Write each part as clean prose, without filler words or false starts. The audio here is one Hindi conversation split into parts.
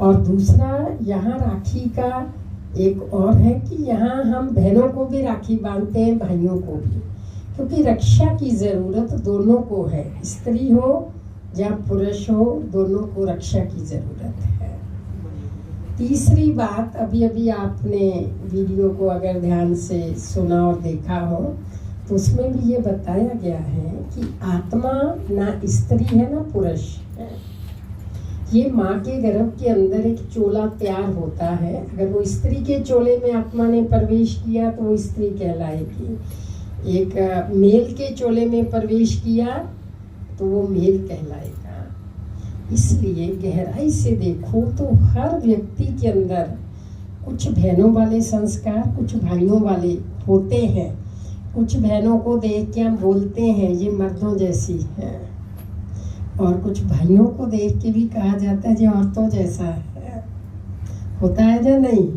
और दूसरा यहाँ राखी का एक और है कि यहाँ हम बहनों को भी राखी बांधते हैं, भाइयों को भी, क्योंकि रक्षा की ज़रूरत दोनों को है, स्त्री हो या पुरुष हो, दोनों को रक्षा की ज़रूरत है। तीसरी बात, अभी अभी आपने वीडियो को अगर ध्यान से सुना और देखा हो तो उसमें भी ये बताया गया है कि आत्मा ना स्त्री है ना पुरुष है। ये माँ के गर्भ के अंदर एक चोला तैयार होता है, अगर वो स्त्री के चोले में आत्मा ने प्रवेश किया तो वो स्त्री कहलाएगी, एक मेल के चोले में प्रवेश किया तो वो मेल कहलाएगा। इसलिए गहराई से देखो तो हर व्यक्ति के अंदर कुछ बहनों वाले संस्कार, कुछ भाइयों वाले होते हैं। कुछ बहनों को देख के हम बोलते हैं ये मर्दों जैसी है, और कुछ भाइयों को देख के भी कहा जाता है ये औरतों जैसा है। होता है या नहीं?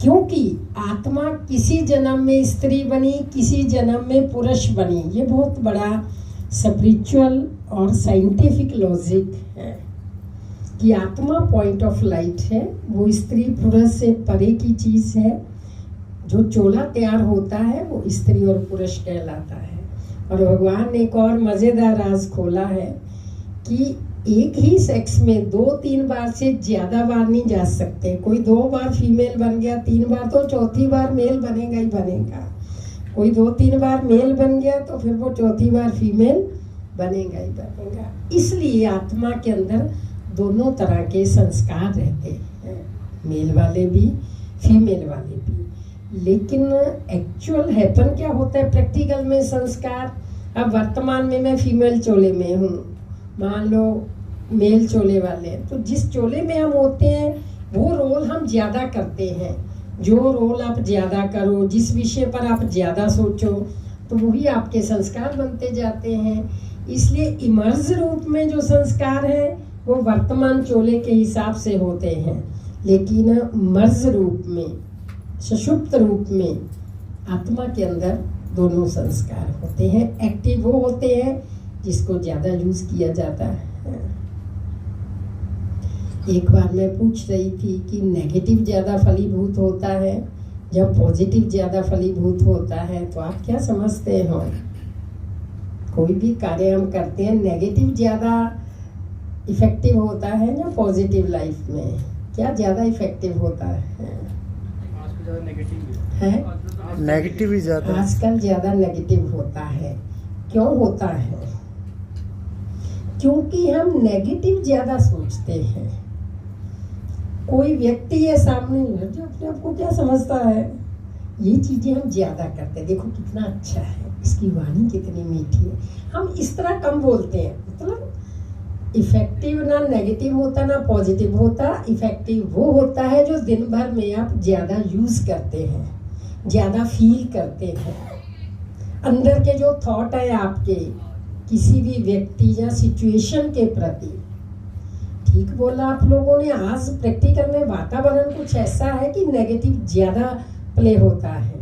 क्योंकि आत्मा किसी जन्म में स्त्री बनी, किसी जन्म में पुरुष बनी। ये बहुत बड़ा स्पिरिचुअल और साइंटिफिक लॉजिक है कि आत्मा पॉइंट ऑफ लाइट है, वो स्त्री पुरुष से परे की चीज़ है। जो चोला तैयार होता है वो स्त्री और पुरुष कहलाता है। और भगवान ने एक और मज़ेदार राज खोला है कि एक ही सेक्स में 2-3 बार से ज़्यादा बार नहीं जा सकते। कोई 2 बार फीमेल बन गया, 3 बार तो चौथी बार मेल बनेगा ही बनेगा। कोई 2-3 बार मेल बन गया तो फिर वो चौथी बार फीमेल बनेगा ही बनेगा। इसलिए आत्मा के अंदर दोनों तरह के संस्कार रहते हैं, मेल वाले भी, फीमेल वाले भी। लेकिन एक्चुअल हैपन क्या होता है प्रैक्टिकल में संस्कार? अब वर्तमान में मैं फीमेल चोले में हूँ, मान लो मेल चोले वाले, तो जिस चोले में हम होते हैं वो रोल हम ज़्यादा करते हैं। जो रोल आप ज़्यादा करो, जिस विषय पर आप ज़्यादा सोचो, तो वही आपके संस्कार बनते जाते हैं। इसलिए इमर्ज रूप में जो संस्कार है वो वर्तमान चोले के हिसाब से होते हैं, लेकिन मर्ज रूप में, सुषुप्त रूप में आत्मा के अंदर दोनों संस्कार होते हैं। एक्टिव वो होते हैं जिसको ज़्यादा यूज़ किया जाता है। एक बार मैं पूछ रही थी कि नेगेटिव ज़्यादा फलीभूत होता है या पॉजिटिव ज़्यादा फलीभूत होता है, तो आप क्या समझते हो? कोई भी कार्य हम करते हैं, नेगेटिव ज़्यादा इफेक्टिव होता है या पॉजिटिव लाइफ में? क्या ज़्यादा इफेक्टिव होता है? नेगेटिव ही ज़्यादा, आजकल ज़्यादा नेगेटिव होता है। क्यों होता है? क्योंकि हम नेगेटिव ज़्यादा सोचते हैं। कोई व्यक्ति है सामने, जो अपने आप को क्या समझता है, ये चीज़ें हम ज़्यादा करते हैं। देखो कितना अच्छा है, इसकी वाणी कितनी मीठी है। हम इस तरह कम बोलते हैं। मतलब इफेक्टिव ना नेगेटिव होता ना पॉजिटिव होता। इफेक्टिव वो होता है जो दिन भर में आप ज़्यादा यूज़ करते हैं, ज़्यादा फील करते हैं। अंदर के जो थॉट है आपके किसी भी व्यक्ति या सिचुएशन के प्रति, ठीक बोला आप लोगों ने। आज प्रैक्टिकल में वातावरण कुछ ऐसा है कि नेगेटिव ज़्यादा प्ले होता है।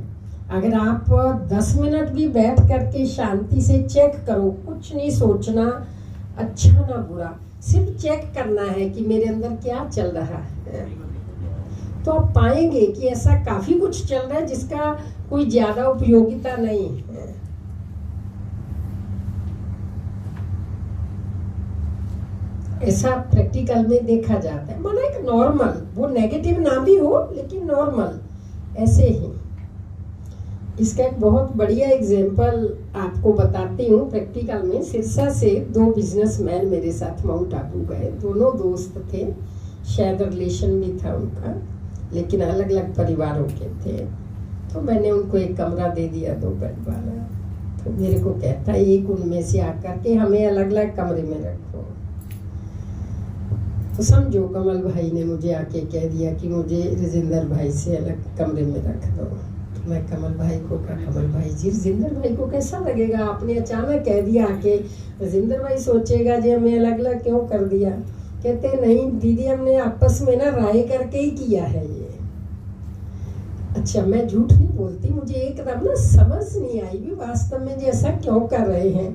अगर आप 10 मिनट भी बैठ करके शांति से चेक करो, कुछ नहीं सोचना, अच्छा ना बुरा, सिर्फ चेक करना है कि मेरे अंदर क्या चल रहा है, तो आप पाएंगे कि ऐसा काफी कुछ चल रहा है जिसका कोई ज्यादा उपयोगिता नहीं है। ऐसा प्रैक्टिकल में देखा जाता है। माना एक नॉर्मल, वो नेगेटिव ना भी हो लेकिन नॉर्मल ऐसे ही। इसका एक बहुत बढ़िया एग्जाम्पल आपको बताती हूँ प्रैक्टिकल में। सिरसा से 2 बिजनेसमैन मेरे साथ माउंट आबू गए। दोनों दोस्त थे, शायद रिलेशन भी था उनका, लेकिन अलग अलग परिवारों के थे। तो मैंने उनको एक कमरा दे दिया 2 बेड वाला। तो मेरे को कहता है एक उनमें से आकर के हमें अलग अलग कमरे में रखो। तो समझो कमल भाई ने मुझे आके कह दिया कि मुझे राजेंद्र भाई से अलग कमरे में रख दो। तो मैं कमल भाई को कहा, कमल भाई जी राजेंद्र भाई को कैसा लगेगा, आपने अचानक कह दिया आके, राजेंद्र भाई सोचेगा जी हमें अलग अलग क्यों कर दिया। कहते नहीं दीदी, हमने आपस में ना राय करके ही किया है ये। अच्छा, मैं झूठ नहीं बोलती, मुझे एकदम ना समझ नहीं आई भी वास्तव में जी ऐसा क्यों कर रहे हैं।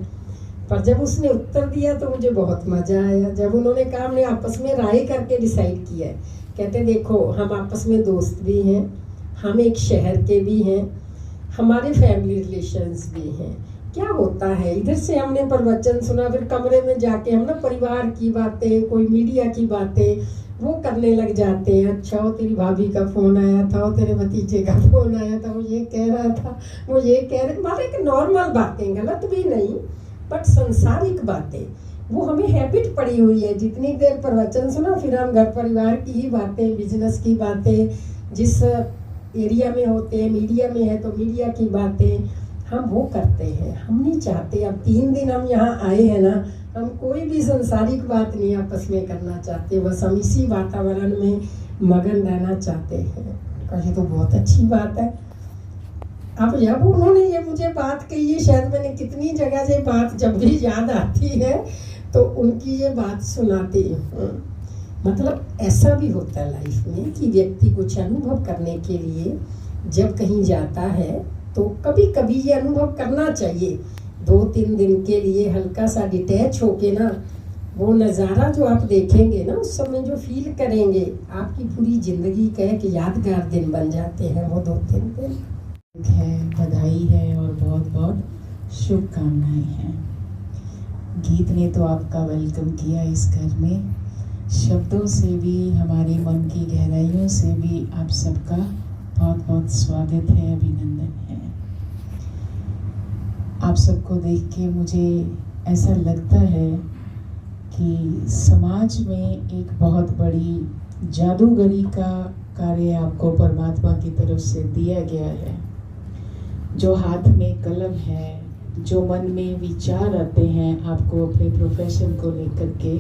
पर जब उसने उत्तर दिया तो मुझे बहुत मजा आया। जब उन्होंने कहा, हमने आपस में राय करके डिसाइड किया है। कहते देखो, हम आपस में दोस्त भी हैं, हम एक शहर के भी हैं, हमारे फैमिली रिलेशंस भी हैं। क्या होता है, इधर से हमने प्रवचन सुना, फिर कमरे में जाके हम ना परिवार की बातें, कोई मीडिया की बातें वो करने लग जाते हैं। अच्छा, वो तेरी भाभी का फोन आया था, वो तेरे भतीजे का फोन आया था, वो ये कह रहा था, वो ये कह रहे, मतलब एक नॉर्मल बातें, गलत भी नहीं बट संसारिक बातें, वो हमें हैबिट पड़ी हुई है। जितनी देर प्रवचन सुना, फिर हम घर परिवार की ही बातें, बिजनेस की बातें, जिस एरिया में होते हैं, मीडिया में है तो मीडिया की बातें हम वो करते हैं। हम नहीं चाहते, अब 3 दिन हम यहाँ आए हैं ना, हम कोई भी संसारिक बात नहीं आपस में करना चाहते, बस हम इसी वातावरण में मगन रहना चाहते हैं। कहे तो बहुत अच्छी बात है। अब जब उन्होंने ये मुझे बात कही है, शायद मैंने कितनी जगह से बात जब भी याद आती है तो उनकी ये बात सुनाती हूँ। मतलब ऐसा भी होता है लाइफ में कि व्यक्ति कुछ अनुभव करने के लिए जब कहीं जाता है तो कभी कभी ये अनुभव करना चाहिए। 2-3 दिन के लिए हल्का सा डिटैच होके ना, वो नज़ारा जो आप देखेंगे ना, उस समय जो फील करेंगे, आपकी पूरी जिंदगी का एक यादगार दिन बन जाते हैं वो 2-3 दिन। है, बधाई है और बहुत बहुत शुभकामनाएं हैं। गीत ने तो आपका वेलकम किया इस घर में, शब्दों से भी, हमारे मन की गहराइयों से भी आप सबका बहुत बहुत स्वागत है, अभिनंदन है। आप सबको देख के मुझे ऐसा लगता है कि समाज में एक बहुत बड़ी जादूगरी का कार्य आपको परमात्मा की तरफ से दिया गया है। जो हाथ में कलम है, जो मन में विचार आते हैं आपको अपने प्रोफेशन को लेकर के,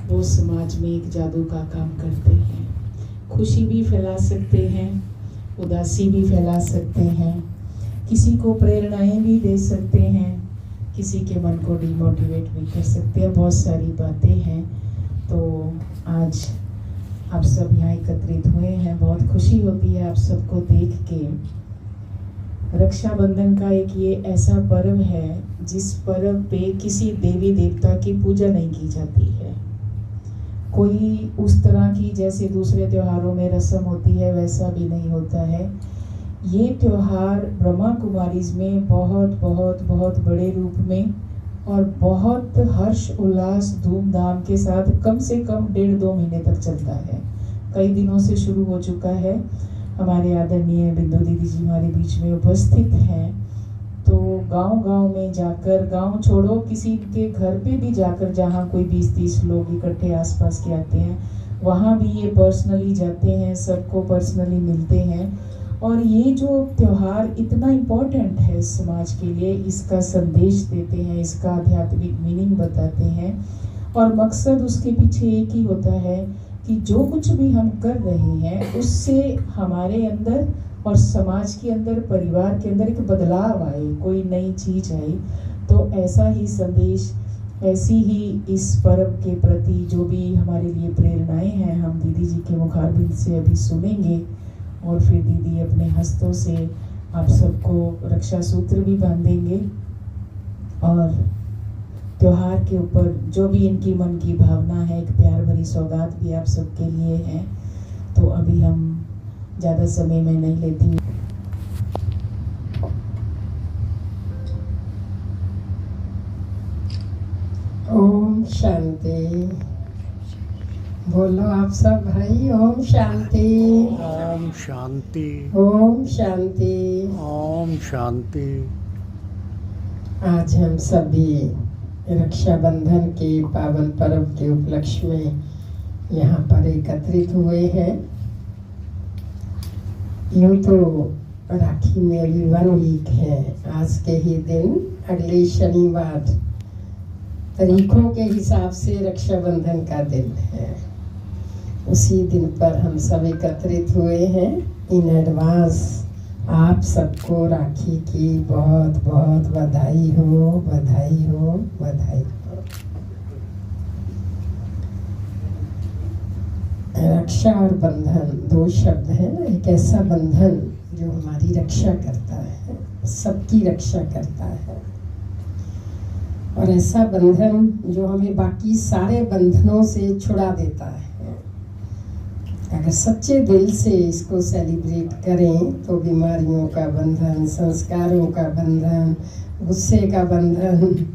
वो समाज में एक जादू का काम करते हैं। खुशी भी फैला सकते हैं, उदासी भी फैला सकते हैं, किसी को प्रेरणाएं भी दे सकते हैं, किसी के मन को डिमोटिवेट भी कर सकते हैं। बहुत सारी बातें हैं। तो आज आप सब यहाँ एकत्रित हुए हैं, बहुत खुशी होती है आप सबको देख के। रक्षाबंधन का एक ये ऐसा पर्व है जिस पर्व पे किसी देवी देवता की पूजा नहीं की जाती है। कोई उस तरह की जैसे दूसरे त्योहारों में रस्म होती है वैसा भी नहीं होता है। ये त्योहार ब्रह्मा कुमारीज में बहुत बहुत बहुत बड़े रूप में और बहुत हर्ष उल्लास धूमधाम के साथ कम से कम 1.5-2 महीने तक चलता है। कई दिनों से शुरू हो चुका है। हमारे आदरणीय बिंदु दीदी जी हमारे बीच में उपस्थित हैं। तो गांव-गांव में जाकर, गांव छोड़ो किसी के घर पे भी जाकर, जहां कोई 20-30 लोग इकट्ठे आसपास के आते हैं, वहां भी ये पर्सनली जाते हैं, सबको पर्सनली मिलते हैं। और ये जो त्योहार इतना इम्पोर्टेंट है समाज के लिए, इसका संदेश देते हैं, इसका आध्यात्मिक मीनिंग बताते हैं। और मकसद उसके पीछे एक ही होता है कि जो कुछ भी हम कर रहे हैं उससे हमारे अंदर और समाज के अंदर, परिवार के अंदर एक बदलाव आए, कोई नई चीज आए। तो ऐसा ही संदेश, ऐसी ही इस पर्व के प्रति जो भी हमारे लिए प्रेरणाएं हैं, हम दीदी जी के मुखारबिंद से अभी सुनेंगे। और फिर दीदी अपने हस्तों से आप सबको रक्षा सूत्र भी बांधेंगे और त्योहार के ऊपर जो भी इनकी मन की भावना है, एक प्यार भरी सौगात भी आप सबके लिए है। तो अभी हम ज़्यादा समय में नहीं लेती हूँ। ओम शांति। बोलो आप सब भाई, ओम शांति। ओम शांति। ओम शांति। ओम शांति। आज हम सभी रक्षाबंधन के पावन पर्व के उपलक्ष्य में यहाँ पर एकत्रित हुए हैं। यूँ तो राखी में अभी 1 वीक है। आज के ही दिन, अगले शनिवार तारीखों के हिसाब से रक्षाबंधन का दिन है। उसी दिन पर हम सब एकत्रित हुए हैं। इन एडवांस आप सबको राखी की बहुत बहुत बधाई हो, बधाई हो, बधाई हो। रक्षा और बंधन 2 शब्द हैं ना। एक ऐसा बंधन जो हमारी रक्षा करता है, सबकी रक्षा करता है, और ऐसा बंधन जो हमें बाकी सारे बंधनों से छुड़ा देता है। अगर सच्चे दिल से इसको सेलिब्रेट करें तो बीमारियों का बंधन, संस्कारों का बंधन, गुस्से का बंधन,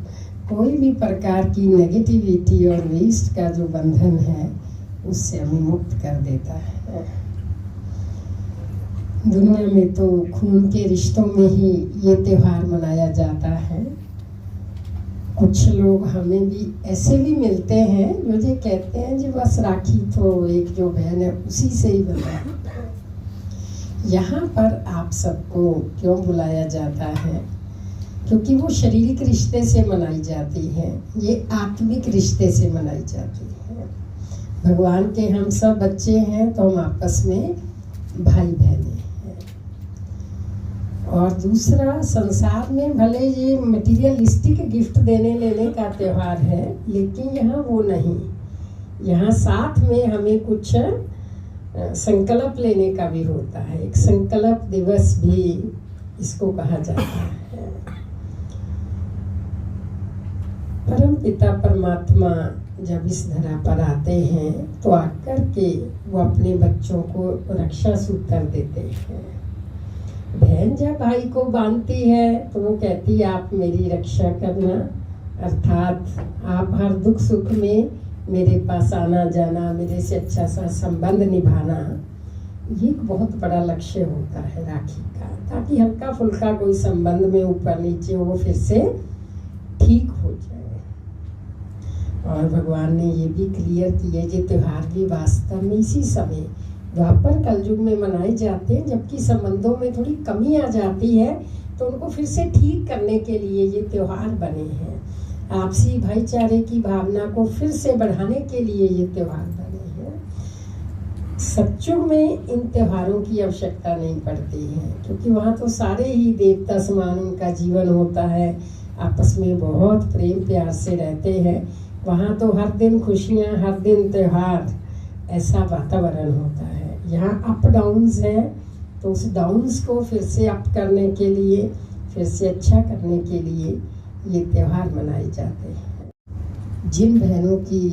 कोई भी प्रकार की नेगेटिविटी और वेस्ट का जो बंधन है उससे हमें मुक्त कर देता है। दुनिया में तो खून के रिश्तों में ही ये त्योहार मनाया जाता है। कुछ लोग हमें भी ऐसे भी मिलते हैं जो ये कहते हैं जी बस राखी तो एक जो बहन है उसी से ही बना है। यहाँ पर आप सबको क्यों बुलाया जाता है? क्योंकि वो शारीरिक रिश्ते से मनाई जाती है, ये आत्मिक रिश्ते से मनाई जाती है। भगवान के हम सब बच्चे हैं तो हम आपस में भाई बहन हैं। और दूसरा, संसार में भले ये मटेरियलिस्टिक गिफ्ट देने लेने का त्यौहार है, लेकिन यहाँ वो नहीं। यहाँ साथ में हमें कुछ संकल्प लेने का भी होता है। एक संकल्प दिवस भी इसको कहा जाता है। परम पिता परमात्मा जब इस धरा पर आते हैं तो आकर के वो अपने बच्चों को रक्षा सूत्र देते हैं। बहन जब भाई को बांधती है तो वो कहती है आप मेरी रक्षा करना, अर्थात आप हर दुख सुख में मेरे पास आना जाना, मेरे से अच्छा सा संबंध निभाना। ये एक बहुत बड़ा लक्ष्य होता है राखी का, ताकि हल्का फुल्का कोई संबंध में ऊपर नीचे वो फिर से ठीक हो जाए। और भगवान ने ये भी क्लियर किया ये त्योहार भी वास्तव में इसी समय द्वापर कलयुग में मनाए जाते हैं, जबकि संबंधों में थोड़ी कमी आ जाती है तो उनको फिर से ठीक करने के लिए ये त्योहार बने हैं। आपसी भाईचारे की भावना को फिर से बढ़ाने के लिए ये त्योहार बने हैं। सत्युग में इन त्योहारों की आवश्यकता नहीं पड़ती है, क्योंकि वहाँ तो सारे ही देवता समान उनका जीवन होता है, आपस में बहुत प्रेम प्यार से रहते हैं। वहाँ तो हर दिन खुशियाँ, हर दिन त्योहार, ऐसा वातावरण होता है। यहाँ अप डाउन्स हैं तो उस डाउन्स को फिर से अप करने के लिए, फिर से अच्छा करने के लिए ये त्योहार मनाए जाते हैं। जिन बहनों की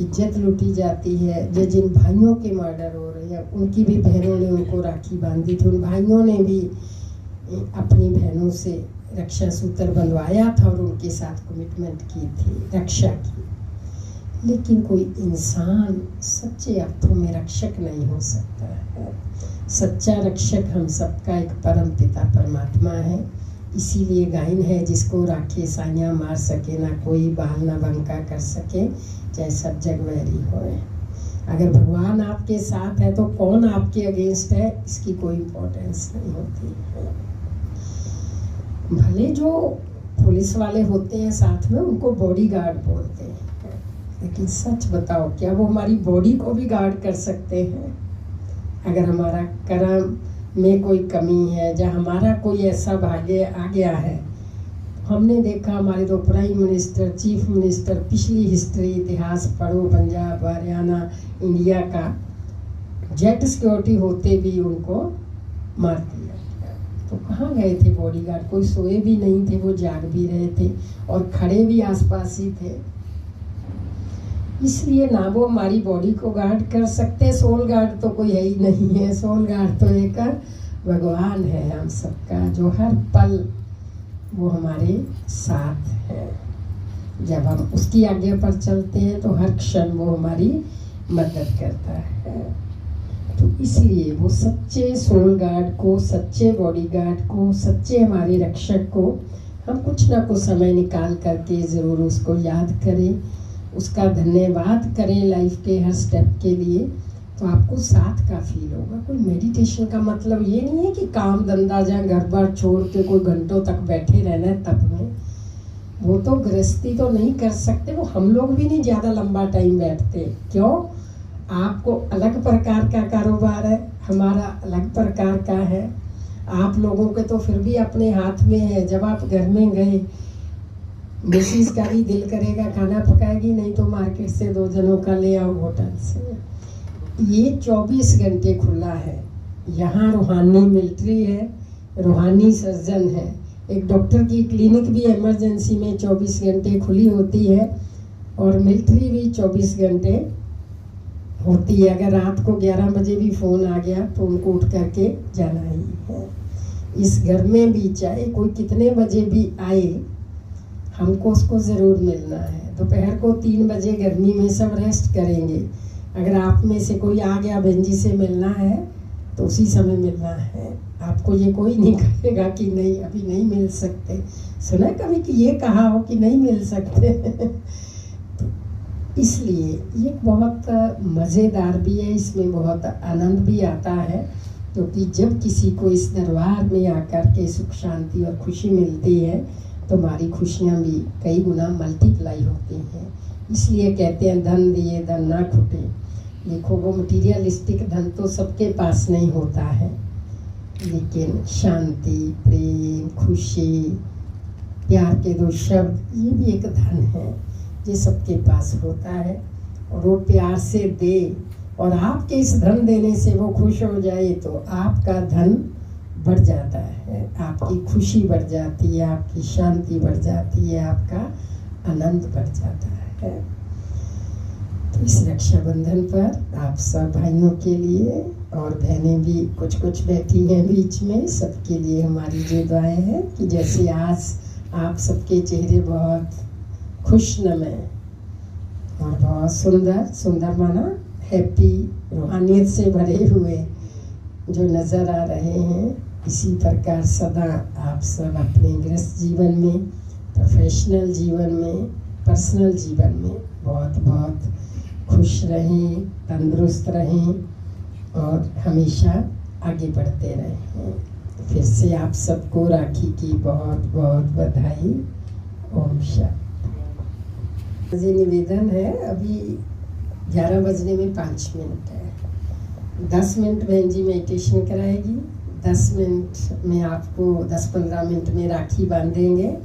इज्जत लूटी जाती है या जिन भाइयों के मर्डर हो रहे हैं, उनकी भी बहनों ने उनको राखी बांधी थी, उन भाइयों ने भी अपनी बहनों से रक्षा सूत्र बंधवाया था और उनके साथ कमिटमेंट की थी रक्षा की। लेकिन कोई इंसान सच्चे अर्थों में रक्षक नहीं हो सकता है। सच्चा रक्षक हम सबका एक परम पिता परमात्मा है। इसीलिए गायन है जिसको राखे साइयाँ मार सके, ना कोई बाल ना बंका कर सके, चाहे सब जग वैरी होए। अगर भगवान आपके साथ है तो कौन आपके अगेंस्ट है, इसकी कोई इम्पोर्टेंस नहीं होती है। भले जो पुलिस वाले होते हैं साथ में उनको बॉडी गार्ड बोलते हैं, लेकिन सच बताओ क्या वो हमारी बॉडी को भी गार्ड कर सकते हैं? अगर हमारा कर्म में कोई कमी है या हमारा कोई ऐसा भाग्य आ गया है, हमने देखा हमारे तो प्राइम मिनिस्टर, चीफ मिनिस्टर, पिछली हिस्ट्री इतिहास पढ़ो, पंजाब, हरियाणा, इंडिया का, जेट सिक्योरिटी होते भी उनको मार दिया। तो कहाँ गए थे बॉडीगार्ड? कोई सोए भी नहीं थे, वो जाग भी रहे थे और खड़े भी आसपास ही थे। इसलिए ना वो हमारी बॉडी को गार्ड कर सकते, सोल गार्ड तो कोई है ही नहीं है। सोल गार्ड तो एक भगवान है हम सबका, जो हर पल वो हमारे साथ है। जब हम उसकी आज्ञा पर चलते हैं तो हर क्षण वो हमारी मदद करता है। तो इसलिए वो सच्चे सोल गार्ड को, सच्चे बॉडी गार्ड को, सच्चे हमारे रक्षक को हम कुछ ना कुछ समय निकाल करके ज़रूर उसको याद करें, उसका धन्यवाद करें लाइफ के हर स्टेप के लिए। तो आपको साथ का फील होगा। कोई मेडिटेशन का मतलब ये नहीं है कि काम धंधा जहाँ घर बार छोड़ के कोई घंटों तक बैठे रहना है तब में। वो तो गृहस्थी तो नहीं कर सकते, वो हम लोग भी नहीं ज़्यादा लंबा टाइम बैठते। क्यों? आपको अलग प्रकार का कारोबार है, हमारा अलग प्रकार का है। आप लोगों के तो फिर भी अपने हाथ में है। जब आप घर में गए, मिसेस का भी दिल करेगा खाना पकाएगी, नहीं तो मार्केट से 2 जनों का ले आओ होटल से। ये 24 घंटे खुला है। यहाँ रूहानी मिलिट्री है, रूहानी सर्जन है। एक डॉक्टर की क्लिनिक भी इमरजेंसी में 24 घंटे खुली होती है और मिलिट्री भी 24 घंटे होती है। अगर रात को 11 बजे भी फ़ोन आ गया तो उनको उठ करके जाना ही है। इस घर में भी चाहे कोई कितने बजे भी आए, हमको उसको ज़रूर मिलना है। दोपहर को 3 बजे गर्मी में सब रेस्ट करेंगे। अगर आप में से कोई आ गया बहन जी से मिलना है तो उसी समय मिलना है। आपको ये कोई नहीं कहेगा कि नहीं अभी नहीं मिल सकते। सुना कभी कि ये कहा हो कि नहीं मिल सकते तो इसलिए ये बहुत मज़ेदार भी है, इसमें बहुत आनंद भी आता है, क्योंकि जब किसी को इस दरबार में आकर के सुख शांति और खुशी मिलती है तो हमारी खुशियाँ भी कई गुना मल्टीप्लाई होती हैं। इसलिए कहते हैं धन दिए धन ना खुटे। देखो वो मटीरियलिस्टिक धन तो सबके पास नहीं होता है, लेकिन शांति, प्रेम, खुशी, प्यार के 2 शब्द ये भी एक धन है, ये सबके पास होता है। और वो प्यार से दे और आपके इस धन देने से वो खुश हो जाए तो आपका धन बढ़ जाता है, आपकी खुशी बढ़ जाती है, आपकी शांति बढ़ जाती है, आपका आनंद बढ़ जाता है। तो इस रक्षाबंधन पर आप सब भाइयों के लिए और बहनें भी कुछ कुछ बैठी हैं बीच में, सबके लिए हमारी जो दुआएं हैं कि जैसे आज आप सबके चेहरे बहुत खुशनुमा और बहुत सुंदर सुंदर माना हैप्पी रूहानियत से भरे हुए जो नज़र आ रहे हैं, इसी प्रकार सदा आप सब अपने गृहस्थ जीवन में, प्रोफेशनल जीवन में, पर्सनल जीवन में बहुत बहुत खुश रहें, तंदुरुस्त रहें और हमेशा आगे बढ़ते रहें। फिर से आप सबको राखी की बहुत बहुत बधाई। ओम शांति। जी निवेदन है, अभी 11 बजने में 5 मिनट है। 10 मिनट बहन जी मेडिटेशन कराएगी, 10 मिनट में आपको 10-15 मिनट में राखी बांधेंगे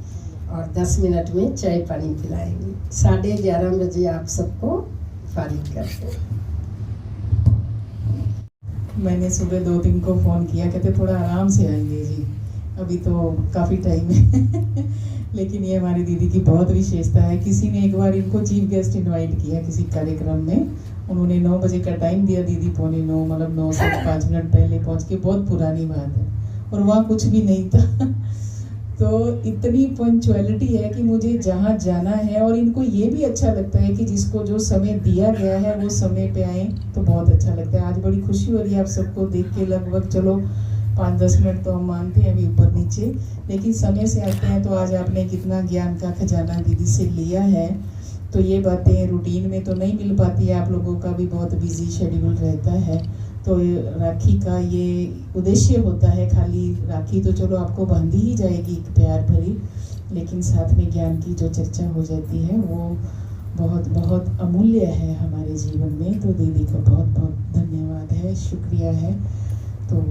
और 10 मिनट में चाय पानी पिलाएंगे। 11:30 बजे आप सबको फारिग करते हैं। मैंने सुबह 2-3 को फ़ोन किया, कहते थोड़ा आराम से आएंगे जी, अभी तो काफ़ी टाइम है लेकिन ये हमारी दीदी की बहुत विशेषता है। किसी ने एक बार इनको चीफ गेस्ट इनवाइट किया किसी कार्यक्रम में, उन्होंने 9 बजे का टाइम दिया, दीदी 9:45 मतलब 9 से 5 मिनट पहले पहुंच के, बहुत पुरानी बात है, और वहाँ कुछ भी नहीं था तो इतनी पंक्चुअलिटी है कि मुझे जहाँ जाना है, और इनको ये भी अच्छा लगता है कि जिसको जो समय दिया गया है वो समय पे आए, तो बहुत अच्छा लगता है। आज बड़ी खुशी हो रही है आप सबको देख के। लगभग चलो 5-10 मिनट तो हम मानते हैं अभी ऊपर नीचे, लेकिन समय से आते हैं तो आज आपने कितना ज्ञान का खजाना दीदी से लिया है। तो ये बातें रूटीन में तो नहीं मिल पाती है, आप लोगों का भी बहुत बिजी शेड्यूल रहता है। तो राखी का ये उद्देश्य होता है, खाली राखी तो चलो आपको बांधी ही जाएगी प्यार भरी, लेकिन साथ में ज्ञान की जो चर्चा हो जाती है वो बहुत बहुत अमूल्य है हमारे जीवन में। तो दीदी का बहुत बहुत धन्यवाद है, शुक्रिया है। तो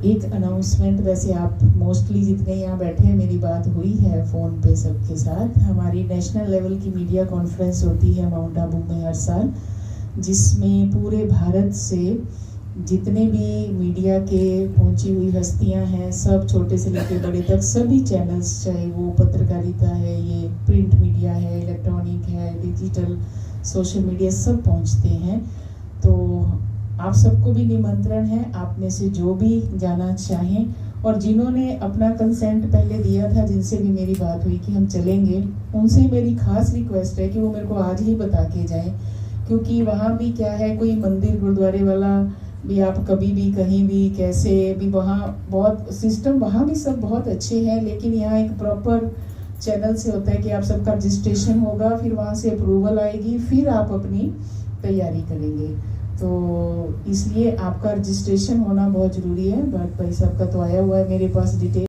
एक अनाउंसमेंट, वैसे आप मोस्टली जितने यहाँ बैठे हैं मेरी बात हुई है फ़ोन पे सबके साथ। हमारी नेशनल लेवल की मीडिया कॉन्फ्रेंस होती है माउंट आबू में हर साल, जिसमें पूरे भारत से जितने भी मीडिया के पहुंची हुई हस्तियां हैं, सब छोटे से लेकर बड़े तक सभी चैनल्स, चाहे वो पत्रकारिता है, ये प्रिंट मीडिया है, इलेक्ट्रॉनिक है, डिजिटल सोशल मीडिया, सब पहुंचते हैं। तो आप सबको भी निमंत्रण है, आप में से जो भी जाना चाहें और जिन्होंने अपना कंसेंट पहले दिया था, जिनसे भी मेरी बात हुई कि हम चलेंगे, उनसे मेरी खास रिक्वेस्ट है कि वो मेरे को आज ही बता के जाएं, क्योंकि वहाँ भी क्या है, कोई मंदिर गुरुद्वारे वाला भी आप कभी भी कहीं भी कैसे भी, वहाँ बहुत सिस्टम, वहाँ भी सब बहुत अच्छे हैं, लेकिन यहाँ एक प्रॉपर चैनल से होता है कि आप सबका रजिस्ट्रेशन होगा, फिर वहाँ से अप्रूवल आएगी, फिर आप अपनी तैयारी करेंगे। तो इसलिए आपका रजिस्ट्रेशन होना बहुत ज़रूरी है। बट भाई साहब का तो आया हुआ है मेरे पास डिटेल।